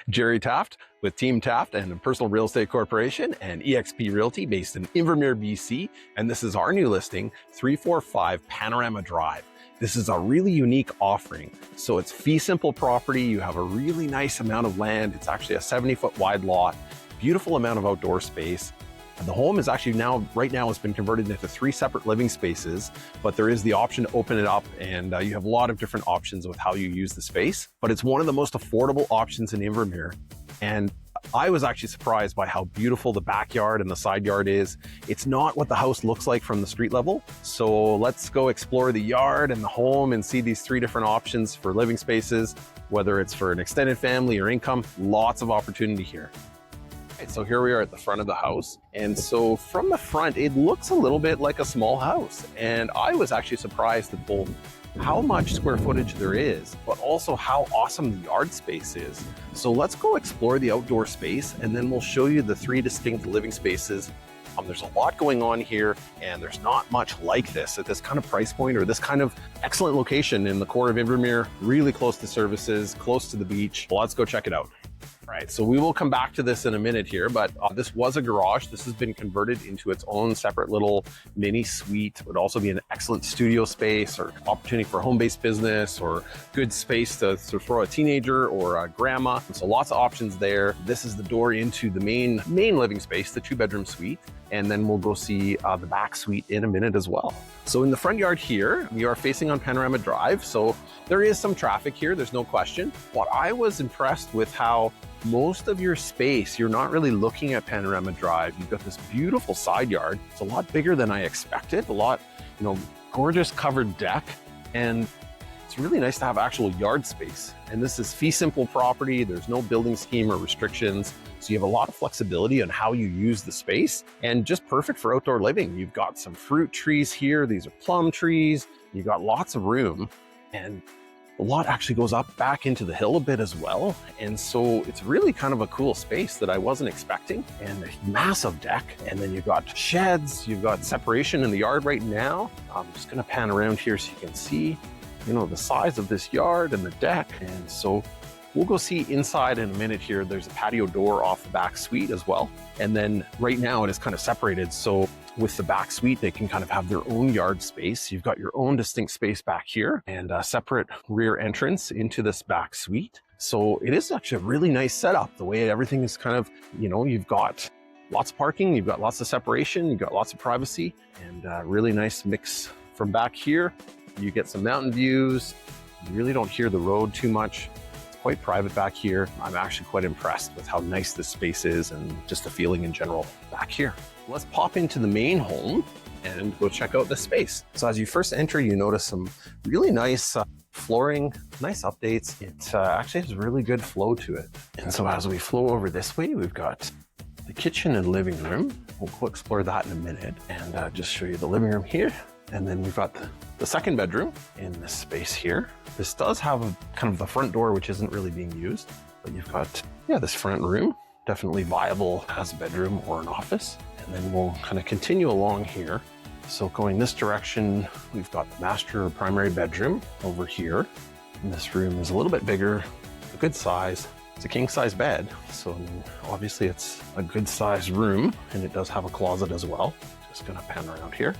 Jerry Taft with Team Taft and Personal Real Estate Corporation and eXp Realty based in Invermere, BC. And this is our new listing, 345 Panorama Drive. This is a really unique offering. So it's fee simple property. You have a really nice amount of land. It's actually a 70-foot wide lot, beautiful amount of outdoor space. And the home is actually right now, it's been converted into 3 separate living spaces, but there is the option to open it up, and you have a lot of different options with how you use the space. But it's one of the most affordable options in Invermere. And I was actually surprised by how beautiful the backyard and the side yard is. It's not what the house looks like from the street level. So let's go explore the yard and the home and see these 3 different options for living spaces, whether it's for an extended family or income. Lots of opportunity here. So here we are at the front of the house. And so from the front, it looks a little bit like a small house. And I was actually surprised at both how much square footage there is, but also how awesome the yard space is. So let's go explore the outdoor space, and then we'll show you the 3 distinct living spaces. There's a lot going on here, and there's not much like this at this kind of price point or this kind of excellent location in the core of Invermere, really close to services, close to the beach. Well, let's go check it out. All right, so we will come back to this in a minute here, but this was a garage. This has been converted into its own separate little mini suite. It would also be an excellent studio space or opportunity for home-based business or good space to throw a teenager or a grandma. So lots of options there. This is the door into the main living space, the 2-bedroom suite. And then we'll go see the back suite in a minute as well. So in the front yard here, we are facing on Panorama Drive. So there is some traffic here, there's no question. But I was impressed with how most of your space, you're not really looking at Panorama Drive. You've got this beautiful side yard. It's a lot bigger than I expected. A lot, gorgeous covered deck. And it's really nice to have actual yard space. And this is fee simple property. There's no building scheme or restrictions. So you have a lot of flexibility on how you use the space, and just perfect for outdoor living. You've got some fruit trees here. These are plum trees. You've got lots of room, and the lot actually goes up back into the hill a bit as well. And so it's really kind of a cool space that I wasn't expecting, and a massive deck. And then you've got sheds, you've got separation in the yard right now. I'm just gonna pan around here so you can see, the size of this yard and the deck. And so we'll go see inside in a minute here. There's a patio door off the back suite as well. And then right now it is kind of separated. So with the back suite, they can kind of have their own yard space. You've got your own distinct space back here and a separate rear entrance into this back suite. So it is actually a really nice setup. The way everything is kind of, you've got lots of parking, you've got lots of separation, you've got lots of privacy, and a really nice mix from back here. You get some mountain views. You really don't hear the road too much. Quite private back here. I'm actually quite impressed with how nice this space is and just the feeling in general back here. Let's pop into the main home and go check out the space. So as you first enter, you notice some really nice flooring, nice updates. It actually has really good flow to it. And so as we flow over this way, we've got the kitchen and living room. We'll go explore that in a minute and just show you the living room here. And then we've got the 2nd bedroom in this space here. This does have a kind of the front door, which isn't really being used, but you've got, this front room, definitely viable as a bedroom or an office. And then we'll kind of continue along here. So going this direction, we've got the master or primary bedroom over here. And this room is a little bit bigger, a good size. It's a king size bed. So obviously it's a good size room, and it does have a closet as well. Just gonna pan around here.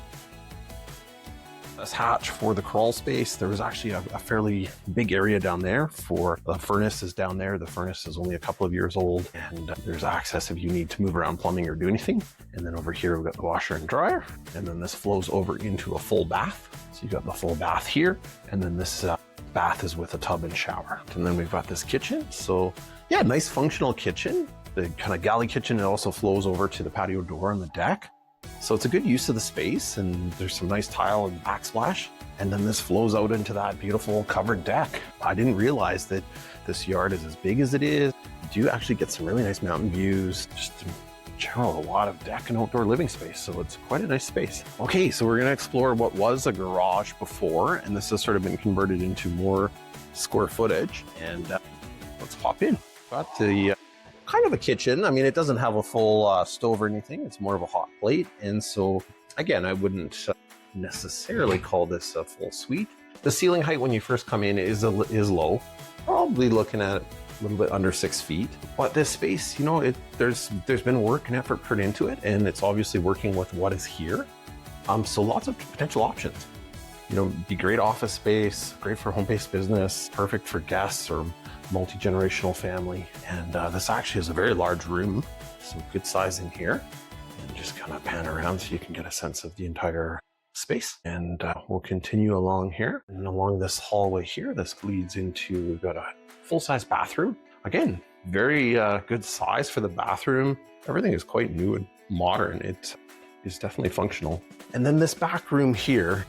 This hatch for the crawl space. There was actually a fairly big area down there for the furnace is down there. The furnace is only a couple of years old, and there's access if you need to move around plumbing or do anything. And then over here, we've got the washer and dryer. And then this flows over into a full bath. So you've got the full bath here. And then this bath is with a tub and shower. And then we've got this kitchen. So yeah, nice functional kitchen. The kind of galley kitchen, it also flows over to the patio door on the deck. So it's a good use of the space, and there's some nice tile and backsplash. And then this flows out into that beautiful covered deck. I didn't realize that this yard is as big as it is. You do actually get some really nice mountain views, just in general, a lot of deck and outdoor living space. So it's quite a nice space. Okay, so we're gonna explore what was a garage before, and this has sort of been converted into more square footage. And let's hop in. Got the kind of a kitchen. I mean, it doesn't have a full stove or anything. It's more of a hot plate. And so, again, I wouldn't necessarily call this a full suite. The ceiling height when you first come in is low. Probably looking at a little bit under 6 feet. But this space, you know, there's been work and effort put into it, and it's obviously working with what is here. So lots of potential options. You know, be great office space, great for home-based business, perfect for guests or multi-generational family. And this actually is a very large room, some good size in here. And just kind of pan around so you can get a sense of the entire space. And we'll continue along here. And along this hallway here, this leads into, we've got a full-size bathroom. Again, very good size for the bathroom. Everything is quite new and modern. It is definitely functional. And then this back room here,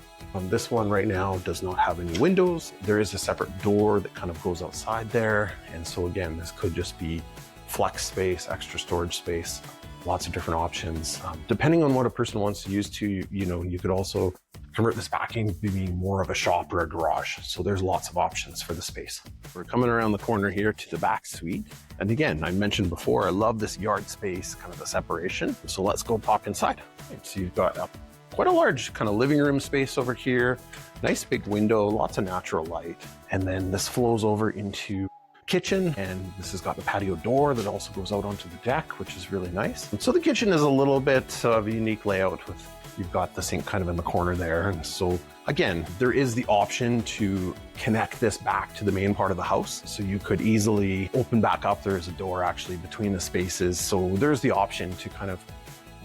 this one right now does not have any windows. There is a separate door that kind of goes outside there. And so again, this could just be flex space, extra storage space, lots of different options. Depending on what a person wants to use to, you know, you could also convert this back into being more of a shop or a garage. So there's lots of options for the space. We're coming around the corner here to the back suite. And again, I mentioned before, I love this yard space, kind of the separation. So let's go pop inside. Right, so you've got quite a large kind of living room space over here. Nice big window, lots of natural light. And then this flows over into kitchen, and this has got the patio door that also goes out onto the deck, which is really nice. And so the kitchen is a little bit of a unique layout with, you've got the sink kind of in the corner there. And so again, there is the option to connect this back to the main part of the house. So you could easily open back up. There's a door actually between the spaces. So there's the option to kind of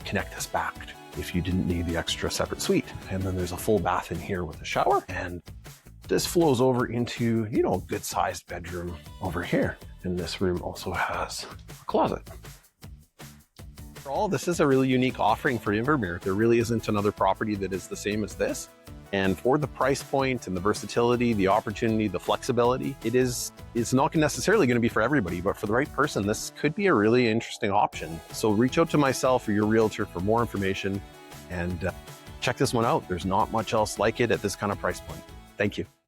connect this back if you didn't need the extra separate suite. And then there's a full bath in here with a shower. And this flows over into, you know, a good sized bedroom over here. And this room also has a closet. Overall, this is a really unique offering for Invermere. There really isn't another property that is the same as this. And for the price point and the versatility, the opportunity, the flexibility, it's not necessarily going to be for everybody, but for the right person, this could be a really interesting option. So reach out to myself or your realtor for more information and check this one out. There's not much else like it at this kind of price point. Thank you.